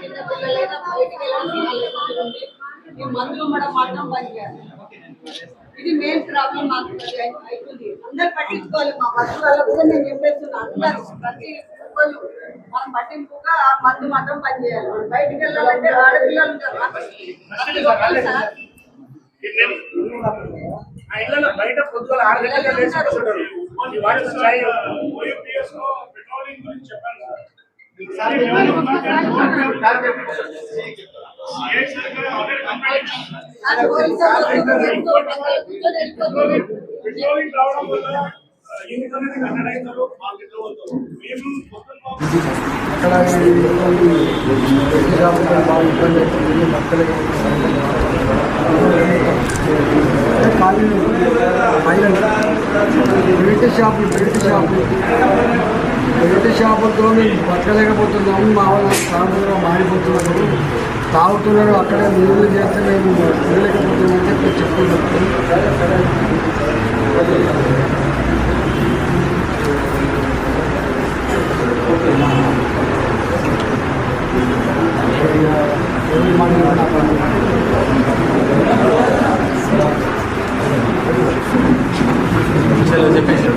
చిన్నపిల్లలైనా బయటికి వెళ్ళాలి, ఈ మందులు మనం మాత్రం బంద్ చేయాలి. ఇది మెయిన్ ప్రాబ్లం మాకు అవుతుంది. అందరు పట్టించుకోవాలి. మా పశువులలో కూడా నేను చెప్పేస్తున్నా, అందరూ ప్రతి ఒక్కరు మనం పట్టింపుగా మందు మాత్రం బంద్ చేయాలి. మనం బయటికి వెళ్ళాలంటే ఆడపిల్లలు బయట పొద్దుల 6 గంటలకు లేచిపోతుంటారు. బెల్ట్ షాపులతో బతకలేకపోతున్నాము. మా వాళ్ళు సాంపులుగా మారిపోతున్నారు, తాగుతున్నారు. అక్కడే నీళ్ళు చేస్తే మేము తినలేకపోతున్నామంటే చెప్పి చెప్తున్నాం. చెప్పేసి